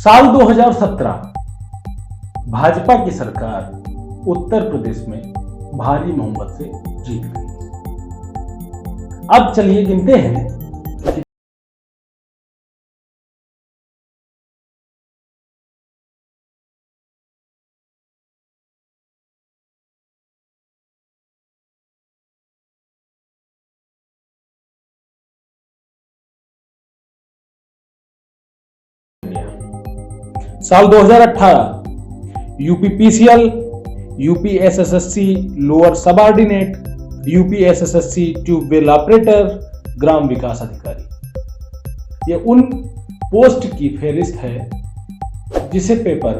साल 2017 भाजपा की सरकार उत्तर प्रदेश में भारी बहुमत से जीत गई। अब चलिए गिनते हैं साल 2018 UPPCL, UPSSSC lower subordinate, UPSSSC tubewell operator, ग्राम विकास अधिकारी। ये उन पोस्ट की फेहरिस्त है जिसे पेपर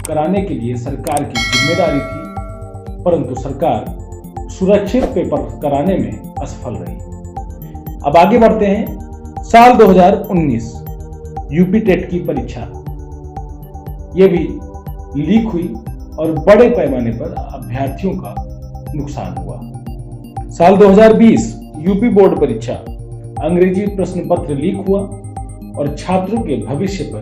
कराने के लिए सरकार की जिम्मेदारी थी, परंतु सरकार सुरक्षित पेपर कराने में असफल रही। अब आगे बढ़ते हैं। साल 2019 यूपी टेट की परीक्षा ये भी लीक हुई और बड़े पैमाने पर अभ्यर्थियों का नुकसान हुआ। साल 2020 यूपी बोर्ड परीक्षा अंग्रेजी प्रश्न पत्र लीक हुआ और छात्रों के भविष्य पर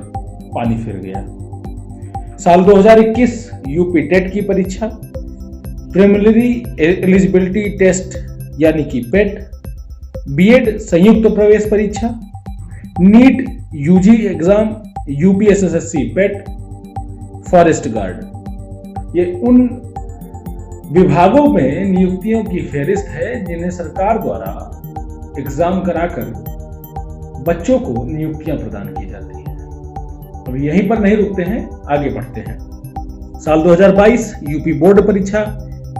पानी फिर गया। साल 2021 यूपी टेट की परीक्षा प्रीलिमिनरी एलिजिबिलिटी टेस्ट यानी कि पेट, बीएड संयुक्त प्रवेश परीक्षा, नीट यूजी एग्जाम, यूपीएसएससी पेट, फॉरेस्ट गार्ड, ये उन विभागों में नियुक्तियों की फेहरिस्त है जिन्हें सरकार द्वारा एग्जाम कराकर बच्चों को नियुक्तियां प्रदान की जाती हैं। अब यहीं पर नहीं रुकते हैं, आगे बढ़ते हैं। साल 2022 यूपी बोर्ड परीक्षा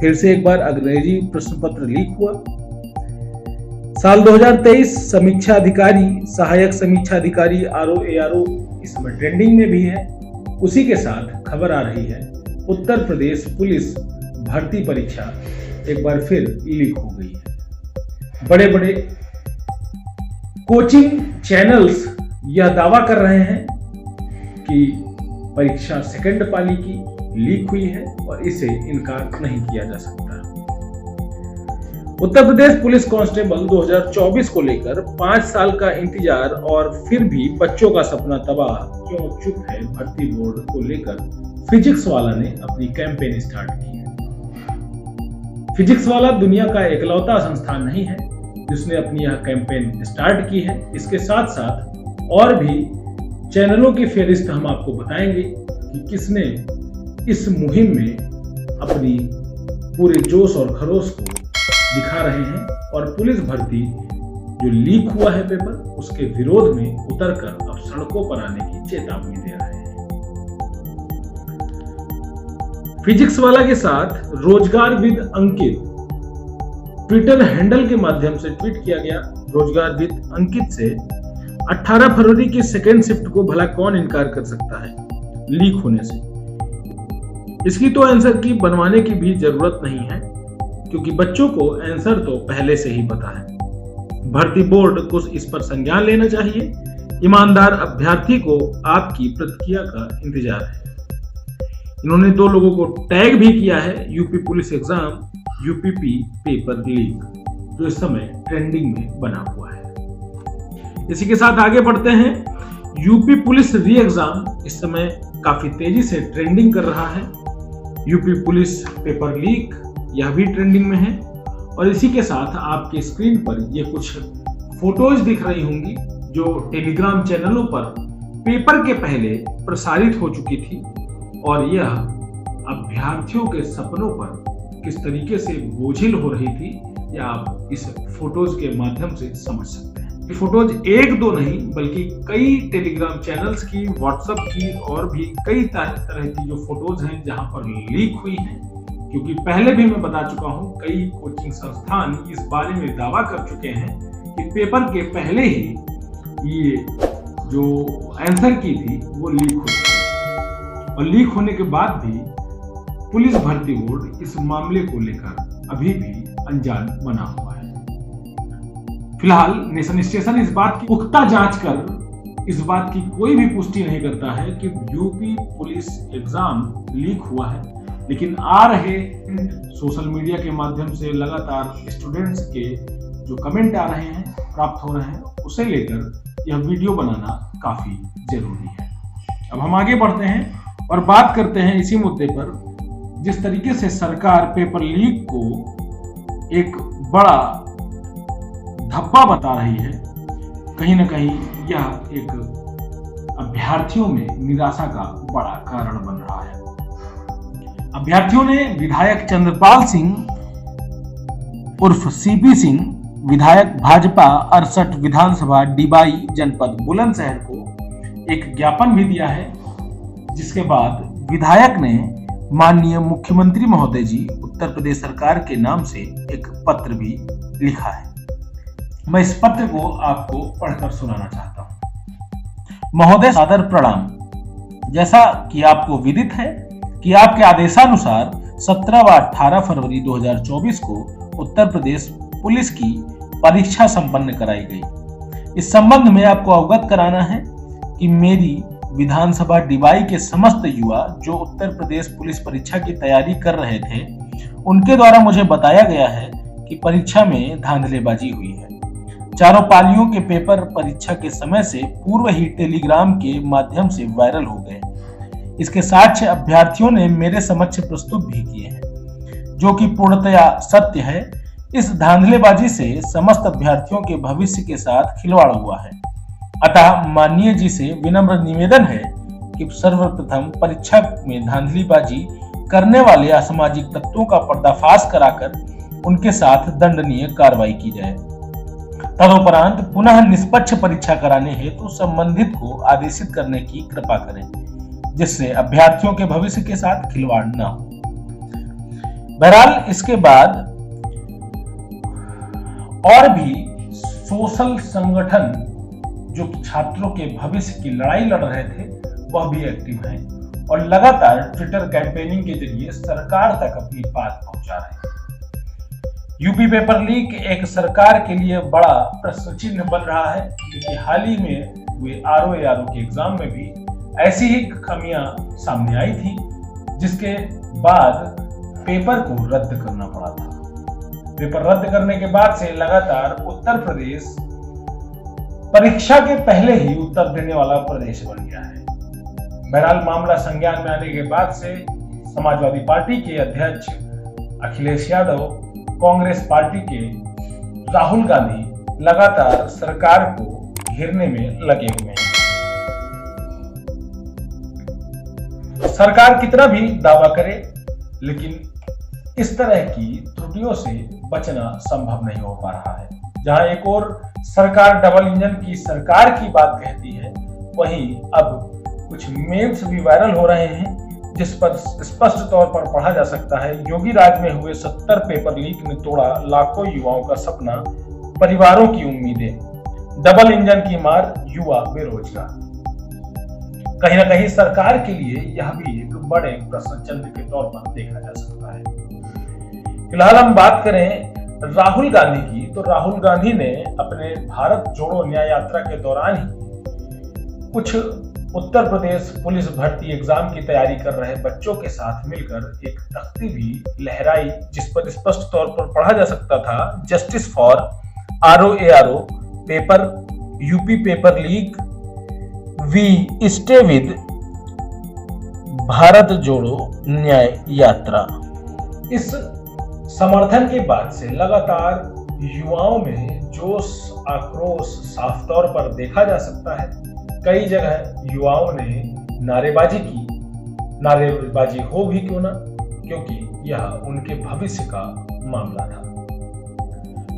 फिर से एक बार अंग्रेजी प्रश्न पत्र लीक हुआ। साल 2023 समीक्षा अधिकारी, सहायक समीक्षा अधिकारी, आरओ एआरओ इस समय ट्रेंडिंग में भी है। उसी के साथ खबर आ रही है उत्तर प्रदेश पुलिस भर्ती परीक्षा एक बार फिर लीक हो गई है। बड़े बड़े कोचिंग चैनल्स यह दावा कर रहे हैं कि परीक्षा सेकंड पाली की लीक हुई है और इसे इनकार नहीं किया जा सकता। उत्तर प्रदेश पुलिस कांस्टेबल 2024 को लेकर 5 साल का इंतजार और फिर भी बच्चों का सपना तबाह क्यों चुप है भर्ती बोर्ड को लेकर फिजिक्स वाला ने अपनी कैंपेन स्टार्ट की है। फिजिक्स वाला दुनिया का एकलौता संस्थान नहीं है जिसने अपनी यह कैंपेन स्टार्ट की है। इसके साथ साथ और भी चैनलों की फेहरिस्त हम आपको बताएंगे कि किसने इस मुहिम में अपनी पूरे जोश और खरोश को दिखा रहे हैं और पुलिस भर्ती जो लीक हुआ है पेपर उसके विरोध में उतरकर अब सड़कों पर आने की चेतावनी दे रहे हैं। फिजिक्स वाला के साथ रोजगारविद अंकित ट्विटर हैंडल के माध्यम से ट्वीट किया गया। रोजगारविद अंकित से 18 फरवरी की सेकेंड शिफ्ट को भला कौन इनकार कर सकता है लीक होने से। इसकी तो आंसर की बनवाने की भी जरूरत नहीं है क्योंकि बच्चों को आंसर तो पहले से ही पता है। भर्ती बोर्ड को इस पर संज्ञान लेना चाहिए। ईमानदार अभ्यर्थी को आपकी प्रतिक्रिया का इंतजार है। इन्होंने 2 लोगों को टैग भी किया है, UP police exam, UPP paper leak, जो इस समय ट्रेंडिंग में बना हुआ है। इसी के साथ आगे बढ़ते हैं। यूपी पुलिस री एग्जाम इस समय काफी तेजी से ट्रेंडिंग कर रहा है। यूपी पुलिस पेपर लीक यह भी ट्रेंडिंग में है और इसी के साथ आपके स्क्रीन पर ये कुछ फोटोज दिख रही होंगी जो टेलीग्राम चैनलों पर पेपर के पहले प्रसारित हो चुकी थी और यह अभ्यर्थियों के सपनों पर किस तरीके से बोझिल हो रही थी यह आप इस फोटोज के माध्यम से समझ सकते हैं। ये फोटोज 1-2 नहीं बल्कि कई टेलीग्राम चैनल्स की, व्हाट्सएप की और भी कई तरह की जो फोटोज हैं जहां पर लीक हुई हैं। क्योंकि पहले भी मैं बता चुका हूं, कई कोचिंग संस्थान इस बारे में दावा कर चुके हैं कि पेपर के पहले ही ये जो आंसर की थी वो लीक हो गई और लीक होने के बाद भी पुलिस भर्ती बोर्ड इस मामले को लेकर अभी भी अनजान बना हुआ है। फिलहाल नेशन स्टेशन इस बात की पुख्ता जांच कर इस बात की कोई भी पुष्टि नहीं करता है कि यूपी पुलिस एग्जाम लीक हुआ है, लेकिन आ रहे सोशल मीडिया के माध्यम से लगातार स्टूडेंट्स के जो कमेंट आ रहे हैं, प्राप्त हो रहे हैं, उसे लेकर यह वीडियो बनाना काफी जरूरी है। अब हम आगे बढ़ते हैं और बात करते हैं इसी मुद्दे पर। जिस तरीके से सरकार पेपर लीक को एक बड़ा धब्बा बता रही है, कहीं ना कहीं यह एक अभ्यर्थियों में निराशा का बड़ा कारण बन रहा है। अभ्यर्थियों ने विधायक चंद्रपाल सिंह उर्फ सीपी सिंह, विधायक भाजपा 68 विधानसभा डिबाई जनपद बुलंदशहर को एक ज्ञापन भी दिया है, जिसके बाद विधायक ने माननीय मुख्यमंत्री महोदय जी उत्तर प्रदेश सरकार के नाम से एक पत्र भी लिखा है। मैं इस पत्र को आपको पढ़कर सुनाना चाहता हूं। महोदय सादर प्रणाम। जैसा कि आपको विदित है कि आपके आदेशानुसार 17 व 18 फरवरी 2024 को उत्तर प्रदेश पुलिस की परीक्षा संपन्न कराई गई। इस संबंध में आपको अवगत कराना है कि मेरी विधानसभा डिबाई के समस्त युवा जो उत्तर प्रदेश पुलिस परीक्षा की तैयारी कर रहे थे, उनके द्वारा मुझे बताया गया है कि परीक्षा में धांधलेबाजी हुई है। चारों पालियों के पेपर परीक्षा के समय से पूर्व ही टेलीग्राम के माध्यम से वायरल हो गए। इसके साक्ष्य अभ्यर्थियों ने मेरे समक्ष प्रस्तुत भी किए हैं, जो कि पूर्णतया सत्य है। इस धांधलेबाजी से समस्त अभ्यर्थियों के भविष्य के साथ खिलवाड़ हुआ है। अतः माननीय जी से विनम्र निवेदन है कि सर्वप्रथम परीक्षा में धांधलीबाजी करने वाले असामाजिक तत्वों का पर्दाफाश कराकर उनके साथ दंडनीय कार्रवाई की जाए। तदुपरांत पुनः निष्पक्ष परीक्षा कराने हेतु संबंधित को आदेशित करने की कृपा करें, जिससे अभ्यर्थियों के भविष्य के साथ खिलवाड़ न हो। बहरहाल इसके बाद और भी सोशल संगठन जो छात्रों के भविष्य की लड़ाई लड़ रहे थे, वह भी एक्टिव हैं और लगातार ट्विटर कैंपेनिंग के जरिए सरकार तक अपनी बात पहुंचा रहे हैं। यूपी पेपर लीक एक सरकार के लिए बड़ा प्रश्न चिन्ह बन रहा है, क्योंकि हाल ही में हुए आरओ के एग्जाम में भी ऐसी ही खामियां सामने आई थी, जिसके बाद पेपर को रद्द करना पड़ा था। पेपर रद्द करने के बाद से लगातार उत्तर प्रदेश परीक्षा के पहले ही उत्तर देने वाला प्रदेश बन गया है। बहरहाल मामला संज्ञान में आने के बाद से समाजवादी पार्टी के अध्यक्ष अखिलेश यादव, कांग्रेस पार्टी के राहुल गांधी लगातार सरकार को घेरने में लगे हुए हैं। सरकार कितना भी दावा करे, लेकिन इस तरह की त्रुटियों से बचना संभव नहीं हो पा रहा है। जहां एक और सरकार डबल इंजन की सरकार की बात कहती है, वहीं अब कुछ मेम्स भी वायरल हो रहे हैं, जिस पर स्पष्ट तौर पर पढ़ा जा सकता है, योगी राज में हुए 70 पेपर लीक ने तोड़ा लाखों युवाओं का सपना, परिवारों की उम्मीदें, डबल इंजन की मार, युवा बेरोजगार। कहीं ना कहीं सरकार के लिए यह भी एक बड़े प्रश्न चिन्ह के तौर पर देखा जा सकता है। फिलहाल हम बात करें राहुल गांधी की, तो राहुल गांधी ने अपने भारत जोड़ो न्याय यात्रा के दौरान ही कुछ उत्तर प्रदेश पुलिस भर्ती एग्जाम की तैयारी कर रहे बच्चों के साथ मिलकर एक तख्ती भी लहराई, जिस पर स्पष्ट तौर पर पढ़ा जा सकता था, justice for RO paper, UP paper leak, we stay with Bharat Jodo Nyay यात्रा। इस समर्थन के बाद से लगातार युवाओं में जोश, आक्रोश साफ तौर पर देखा जा सकता है। कई जगह युवाओं ने नारेबाजी की, नारेबाजी हो भी क्यों ना, क्योंकि यह उनके भविष्य का मामला था।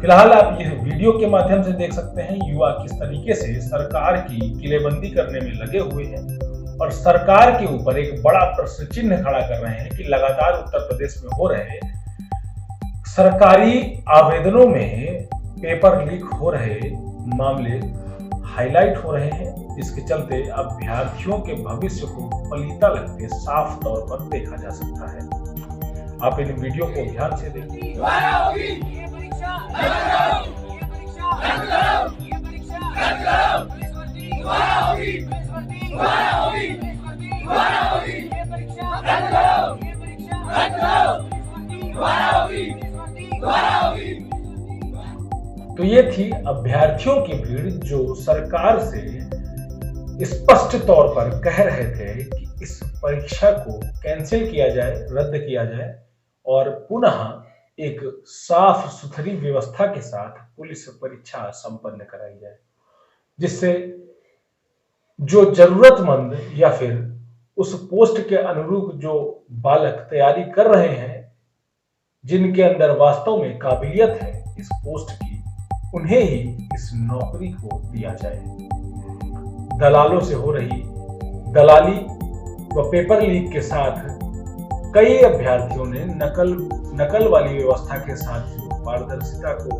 फिलहाल आप यह वीडियो के माध्यम से देख सकते हैं युवा किस तरीके से सरकार की किलेबंदी करने में लगे हुए हैं और सरकार के ऊपर एक बड़ा प्रश्न चिन्ह खड़ा कर रहे हैं कि लगातार उत्तर प्रदेश में हो रहे सरकारी आवेदनों में पेपर लीक हो रहे मामले हाईलाइट हो रहे हैं, जिसके चलते अभ्यर्थियों के भविष्य को पलीता लगते साफ तौर पर देखा जा सकता है। आप इन वीडियो को ध्यान से देखिए। तो ये थी अभ्यर्थियों की भीड़ जो सरकार से स्पष्ट तौर पर कह रहे थे कि इस परीक्षा को कैंसिल किया जाए, रद्द किया जाए और पुनः एक साफ सुथरी व्यवस्था के साथ पुलिस परीक्षा संपन्न कराई जाए, जिससे जो जरूरतमंद या फिर उस पोस्ट के अनुरूप जो बालक तैयारी कर रहे हैं, जिनके अंदर वास्तव में काबिलियत है इस पोस्ट की, उन्हें ही इस नौकरी को दिया जाए। दलालों से हो रही दलाली व पेपर लीक के साथ कई अभ्यर्थियों ने नकल वाली व्यवस्था के साथ पारदर्शिता को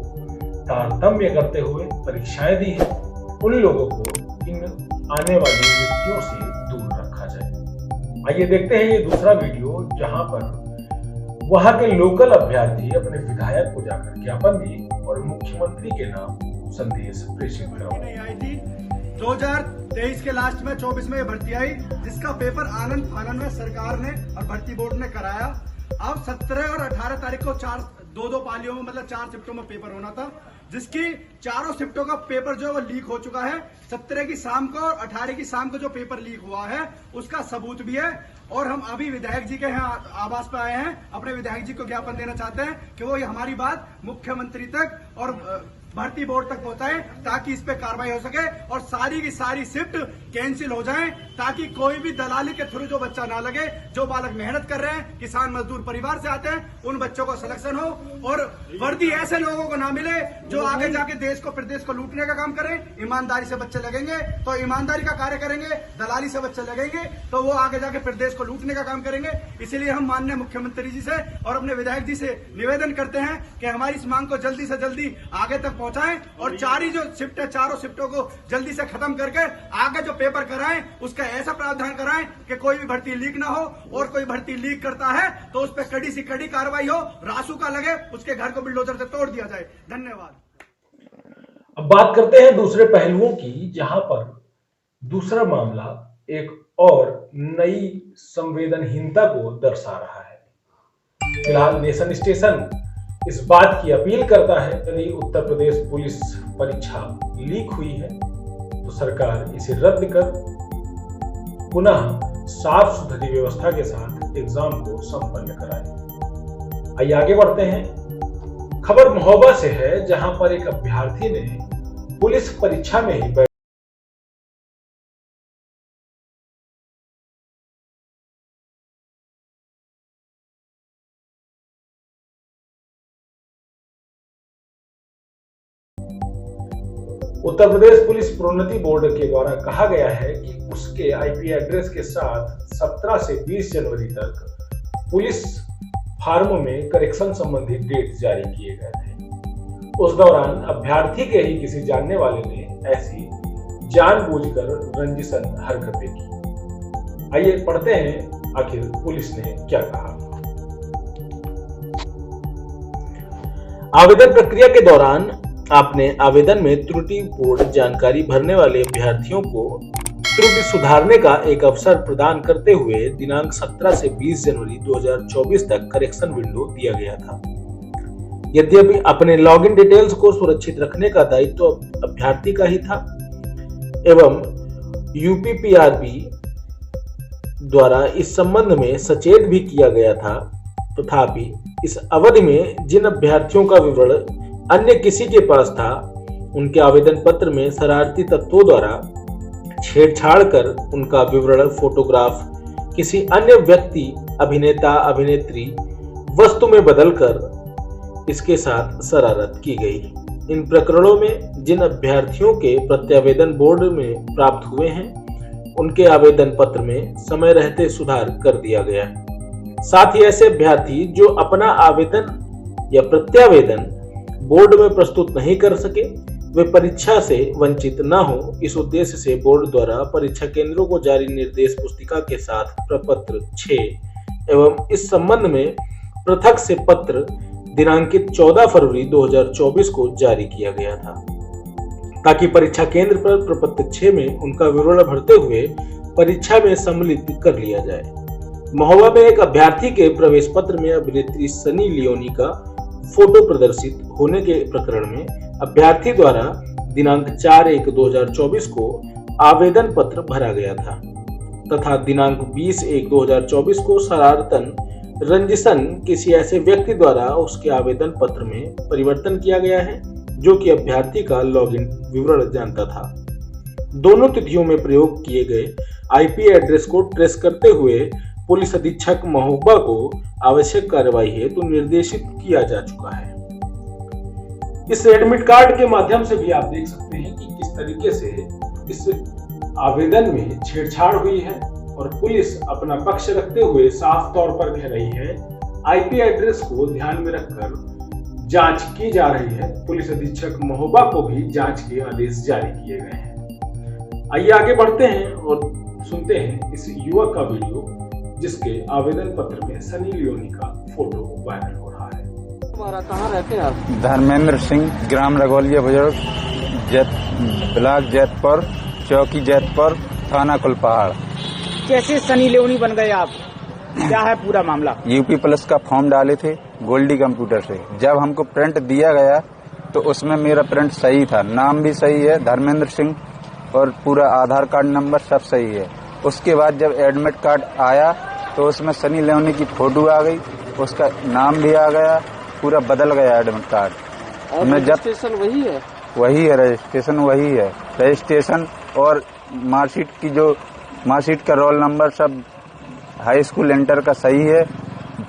तारतम्य करते हुए परीक्षाएं दी है। उन लोगों को इन आने वाली विपत्तियों से दूर रखा जाए। आइए देखते हैं ये दूसरा वीडियो, जहां पर वहां के लोकल अभ्यर्थी अपने विधायक को जाकर ज्ञापन दिए और मुख्यमंत्री के नाम संदेश प्रेषित किया। 2023 के लास्ट में 24 में भर्ती आई, जिसका पेपर आनंद फानन में सरकार ने और भर्ती बोर्ड ने कराया। अब 17 और 18 तारीख को दो पालियों में, मतलब 4 शिफ्टों में पेपर होना था, जिसकी चारों शिफ्टों का पेपर जो है वो लीक हो चुका है। 17 की शाम को और 18 की शाम को जो पेपर लीक हुआ है उसका सबूत भी है। और हम अभी विधायक जी के यहाँ आवास पर आए हैं, अपने विधायक जी को ज्ञापन देना चाहते हैं कि वो हमारी बात मुख्यमंत्री तक और भर्ती बोर्ड तक पहुंचाएं, ताकि इस पे कार्रवाई हो सके और सारी की सारी शिफ्ट कैंसिल हो जाएं, ताकि कोई भी दलाली के थ्रू जो बच्चा ना लगे। जो बालक मेहनत कर रहे हैं, किसान मजदूर परिवार से आते हैं, उन बच्चों को सिलेक्शन हो और वर्दी ऐसे लोगों को ना मिले जो आगे जाके देश को प्रदेश को लूटने का काम करें। ईमानदारी से बच्चे लगेंगे तो ईमानदारी का कार्य करेंगे, दलाली से बच्चे लगेंगे तो वो आगे जाके प्रदेश को लूटने का काम करेंगे। इसीलिए हम माननीय मुख्यमंत्री जी से और अपने विधायक जी से निवेदन करते हैं कि हमारी इस मांग को जल्दी से जल्दी आगे तक पहुंचाएं और चारी जो शिफ्ट है, चारों शिफ्टों को जल्दी से खत्म करके आगे जो पेपर कराएं उसका ऐसा प्रावधान कराएं कि कोई भी भर्ती लीक ना हो, और कोई भर्ती लीक करता है तो उस पर कड़ी से कड़ी कार्रवाई हो, रासू का लगे, उसके घर को बुलडोजर से तोड़ दिया जाए। धन्यवाद। अब बात करते हैं दूसरे पहलुओं की, जहां पर दूसरा मामला एक और नई संवेदनहीनता को दर्शा रहा है। फिलहाल नेशन स्टेशन इस बात की अपील करता है कि यदि उत्तर प्रदेश पुलिस परीक्षा लीक हुई है तो सरकार इसे रद्द कर पुनः साफ सुथरी व्यवस्था के साथ एग्जाम को संपन्न कराए। आइए आगे बढ़ते हैं। खबर महोबा से है, जहां पर एक अभ्यर्थी ने पुलिस परीक्षा में ही उत्तर प्रदेश पुलिस प्रोन्नति बोर्ड के द्वारा कहा गया है कि उसके आईपी एड्रेस के साथ 17 से 20 जनवरी तक पुलिस फार्म में करेक्शन संबंधी डेट जारी किए गए थे। उस दौरान अभ्यर्थी के ही किसी जानने वाले ने ऐसी जानबूझकर रंजिशन हरकतें की। आइए पढ़ते हैं आखिर पुलिस ने क्या कहा। आवेदन प्रक्रिया के दौरान आपने आवेदन में त्रुटिपूर्ण जानकारी भरने वाले अभ्यर्थियों को त्रुटि सुधारने का एक अवसर प्रदान करते हुए दिनांक 17 से 20 जनवरी 2024 तक करेक्शन विंडो दिया गया था। यद्यपि अपने लॉगिन डिटेल्स को सुरक्षित रखने का दायित्व अभ्यर्थी का ही था एवं यूपीपीआरबी द्वारा इस संबंध में सचेत भी किया गया था, तथापि इस अवधि में जिन अभ्यर्थियों का विवरण अन्य किसी के पास था, उनके आवेदन पत्र में शरारती तत्वों द्वारा छेड़छाड़ कर उनका विवरण फोटोग्राफ किसी अन्य व्यक्ति, अभिनेता, अभिनेत्री, वस्तु में बदलकर इसके साथ शरारत की गई। इन प्रकरणों में जिन अभ्यर्थियों के प्रत्यावेदन बोर्ड में प्राप्त हुए हैं, उनके आवेदन पत्र में समय रहते सुधार कर दिया गया। साथ ही ऐसे अभ्यर्थी जो अपना आवेदन या प्रत्यावेदन बोर्ड में प्रस्तुत नहीं कर सके, वे परीक्षा से वंचित न हो, इस उद्देश्य से बोर्ड द्वारा परीक्षा केंद्रों को जारी निर्देश पुस्तिका के साथ प्रपत्र 6 एवं इस संबंध में पृथक से पत्र दिनांकित 14 फरवरी 2024 को जारी किया गया था, ताकि परीक्षा केंद्र पर प्रपत्र 6 में उनका विवरण भरते हुए परीक्षा में सम्मिलित कर लिया जाए। महोबा में एक अभ्यर्थी के प्रवेश पत्र में अभिनेत्री सनी लियोनी का फोटो प्रदर्शित होने के प्रकरण में अभ्यर्थी द्वारा दिनांक 4/1/2024 को आवेदन पत्र भरा गया था तथा दिनांक 20/1/2024 को शरारतन रंजिशन किसी ऐसे व्यक्ति द्वारा उसके आवेदन पत्र में परिवर्तन किया गया है जो कि अभ्यर्थी का लॉगिन विवरण जानता था। दोनों तिथियों में प्रयोग किए गए आईपी एड्रेस को ट्रेस करते हुए पुलिस अधीक्षक महोबा को आवश्यक कार्रवाई हेतु निर्देशित किया जा चुका है। इस एडमिट कार्ड के माध्यम से भी आप देख सकते हैं कि किस तरीके से इस आवेदन में छेड़छाड़ हुई है और पुलिस अपना पक्ष रखते हुए साफ तौर पर कह रही है आईपी एड्रेस को ध्यान में रखकर जांच की जा रही है। पुलिस अधीक्षक महोबा को भी जांच के आदेश जारी किए गए हैं। आइए आगे बढ़ते हैं और सुनते हैं इस युवक का वीडियो जिसके आवेदन पत्र में सनी लियोनी का फोटो वायरल हो रहा है। तुम्हारा कहाँ रहते हैं आप? धर्मेंद्र सिंह, ग्राम रघोलिया बुजुर्ग, ब्लॉक जैतपुर, चौकी जैतपुर, थाना कुलपहाड़। कैसे सनी लियोनी बन गए आप? क्या है पूरा मामला? यूपी प्लस का फॉर्म डाले थे गोल्डी कंप्यूटर से। जब हमको प्रिंट दिया गया तो उसमें मेरा प्रिंट सही था, नाम भी सही है धर्मेंद्र सिंह और पूरा आधार कार्ड नंबर सब सही है। उसके बाद जब एडमिट कार्ड आया तो उसमें सनी लियोनी की फोटो आ गई, उसका नाम भी आ गया, पूरा बदल गया एडमिट कार्ड। रजिस्ट्रेशन वही है? वही है, रजिस्ट्रेशन वही है। रजिस्ट्रेशन और मार्कशीट की जो मार्कशीट का रोल नंबर सब हाई स्कूल इंटर का सही है,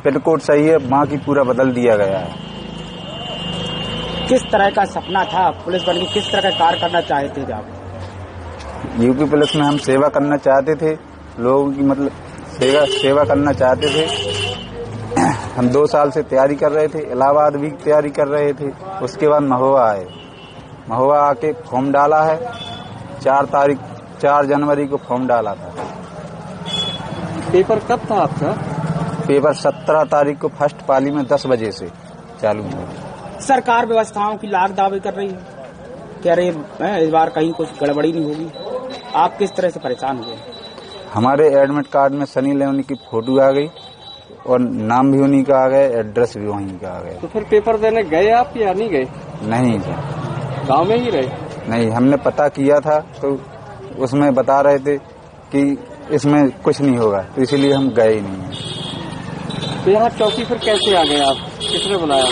पिन कोड सही है, बाकी पूरा बदल दिया गया है। किस तरह का सपना था पुलिस बन के, किस तरह का कार्य करना चाहते थे आप? यूपी पुलिस में हम सेवा करना चाहते थे, लोगों की मतलब सेवा करना चाहते थे। हम 2 साल से तैयारी कर रहे थे, इलाहाबाद भी तैयारी कर रहे थे। उसके बाद महोबा आए, महोबा आके फॉर्म डाला है। 4 जनवरी को फॉर्म डाला था। पेपर कब था आपका? पेपर 17 तारीख को फर्स्ट पाली में 10 बजे से चालू हुआ। सरकार व्यवस्थाओं की लाख दावे कर रही है, कह रही है इस बार कहीं कुछ गड़बड़ी नहीं होगी। आप किस तरह से परेशान हुए? हमारे एडमिट कार्ड में सनी लियोनी की फोटो आ गई और नाम भी उन्हीं का आ गया, एड्रेस भी वहीं का आ गया। तो फिर पेपर देने गए आप या नहीं गए? नहीं, गांव में ही रहे? नहीं, हमने पता किया था तो उसमें बता रहे थे कि इसमें कुछ नहीं होगा, तो इसीलिए हम गए ही नहीं हैं। तो यहाँ चौकी फिर कैसे आ गए आप? किसने बुलाया?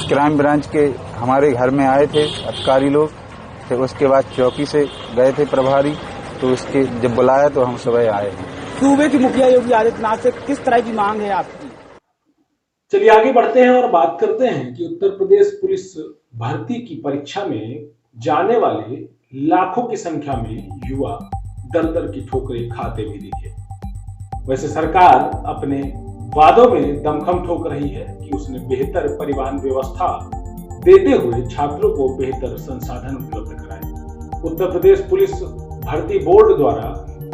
क्राइम ब्रांच के हमारे घर में आए थे अधिकारी लोग, फिर उसके बाद चौकी से गए थे प्रभारी, तो उसके जब बुलाया तो हम सुबह आए हैं। सूबे की मुखिया योगी आदित्यनाथ से किस तरह की मांग है आपकी? चलिए आगे बढ़ते हैं और बात करते हैं कि उत्तर प्रदेश पुलिस भर्ती की परीक्षा में जाने वाले लाखों की संख्या में युवा दर दर की ठोकरें खाते भी दिखे। वैसे सरकार अपने वादों में दमखम ठोक रही है कि उसने बेहतर परिवहन व्यवस्था देते हुए छात्रों को बेहतर संसाधन उपलब्ध कराए। उत्तर प्रदेश पुलिस भर्ती बोर्ड द्वारा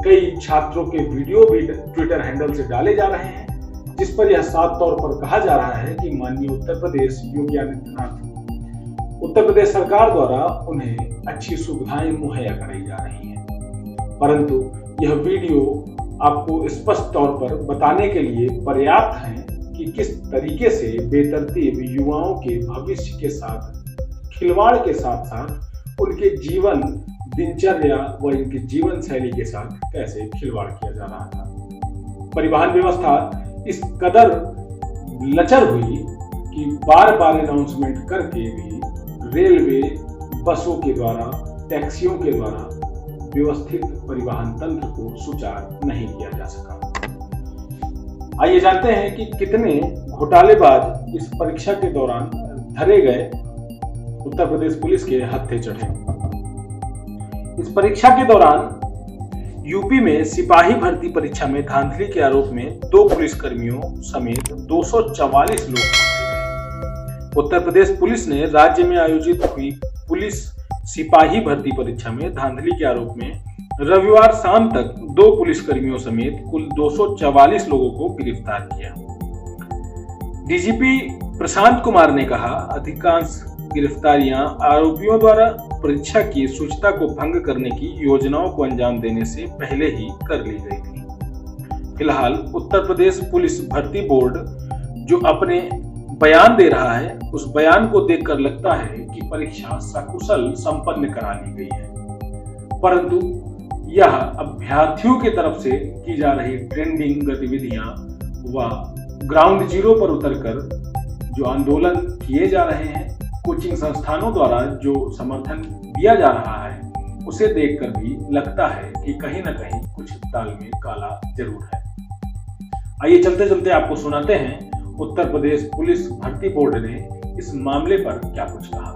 कई छात्रों के वीडियो भी ट्विटर हैंडल से डाले जा रहे हैं, जिस पर यह साफ तौर पर कहा जा रहा है कि माननीय उत्तर प्रदेश योगी आदित्यनाथ उत्तर प्रदेश सरकार द्वारा उन्हें अच्छी सुविधाएं मुहैया कराई जा रही हैं। परंतु यह वीडियो आपको स्पष्ट तौर पर बताने के लिए पर्याप्त है कि किस तरीके से बेतरतीब युवाओं के भविष्य के साथ खिलवाड़ के साथ साथ उनके जीवन दिनचर्या व इनकी जीवन शैली के साथ कैसे खिलवाड़ किया जा रहा था। परिवहन व्यवस्था इस कदर लचर हुई कि बार बार अनाउंसमेंट करके भी रेलवे बसों के द्वारा, टैक्सियों के द्वारा व्यवस्थित परिवहन तंत्र को सुचारू नहीं किया जा सका। आइए जानते हैं कि कितने घोटालेबाज इस परीक्षा के दौरान धरे गए, उत्तर प्रदेश पुलिस के हत्थे चढ़े। इस परीक्षा के दौरान यूपी में सिपाही भर्ती परीक्षा में धांधली के आरोप में 2 पुलिसकर्मियों समेत 244 लोग पकड़े गए। उत्तर प्रदेश पुलिस ने राज्य में आयोजित हुई पुलिस सिपाही भर्ती परीक्षा में धांधली के आरोप में रविवार शाम तक 2 पुलिसकर्मियों समेत कुल 244 लोगों को गिरफ्तार किया। डीजीपी प्रशांत कुमार ने कहा, अधिकांश गिरफ्तारियां आरोपियों द्वारा परीक्षा की शुचिता को भंग करने की योजनाओं को अंजाम देने से पहले ही कर ली गई थी। फिलहाल उत्तर प्रदेश पुलिस भर्ती बोर्ड जो अपने बयान दे रहा है, उस बयान को देखकर लगता है कि परीक्षा सकुशल संपन्न करा ली गई है, परंतु यह अभ्यर्थियों की तरफ से की जा रही ट्रेंडिंग गतिविधियां व ग्राउंड जीरो पर उतरकर जो आंदोलन किए जा रहे हैं, कोचिंग संस्थानों द्वारा जो समर्थन दिया जा रहा है, उसे देखकर भी लगता है कि कहीं ना कहीं कुछ दाल में काला जरूर है। आइए चलते चलते आपको सुनाते हैं उत्तर प्रदेश पुलिस भर्ती बोर्ड ने इस मामले पर क्या कुछ कहा।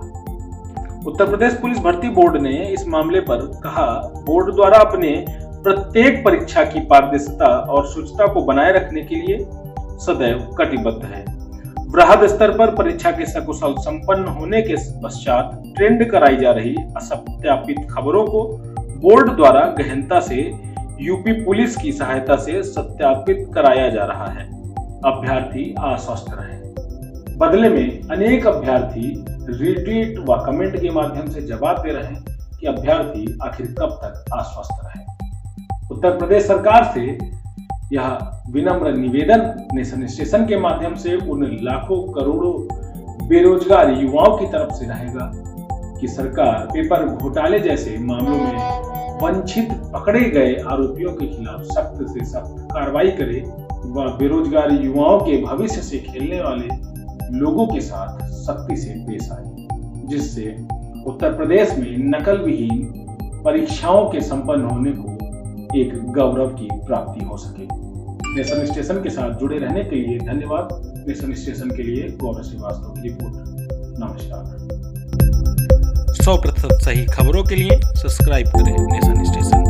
उत्तर प्रदेश पुलिस भर्ती बोर्ड ने इस मामले पर कहा, बोर्ड द्वारा अपने प्रत्येक परीक्षा की पारदर्शिता और शुचिता को बनाए रखने के लिए सदैव कटिबद्ध है। वृहद स्तर पर परीक्षा के सकुशल संपन्न होने के पश्चात ट्रेंड कराई जा रही असत्यापित खबरों को बोर्ड द्वारा गहनता से यूपी पुलिस की सहायता से सत्यापित कराया जा रहा है। अभ्यर्थी आश्वस्त रहे। बदले में अनेक अभ्यर्थी रिट्वीट व कमेंट के माध्यम से जवाब दे रहे हैं कि अभ्यर्थी आखिर कब तक आश्वस्त रहे। उत्तर प्रदेश सरकार से यह विनम्र निवेदन नेशन स्टेशन के माध्यम से उन लाखों करोड़ों बेरोजगार युवाओं की तरफ से रहेगा कि सरकार पेपर घोटाले जैसे मामलों में वंचित पकड़े गए आरोपियों के खिलाफ सख्त से सख्त कार्रवाई करे व बेरोजगार युवाओं के भविष्य से खेलने वाले लोगों के साथ सख्ती से पेश आए, जिससे उत्तर प्रदेश में नकल विहीन परीक्षाओं के संपन्न होने को एक गौरव की प्राप्ति हो सके। नेशन स्टेशन के साथ जुड़े रहने के लिए धन्यवाद। नेशन स्टेशन के लिए गौरव श्रीवास्तव की रिपोर्ट। नमस्कार। 100% सही खबरों के लिए सब्सक्राइब करें नेशन स्टेशन।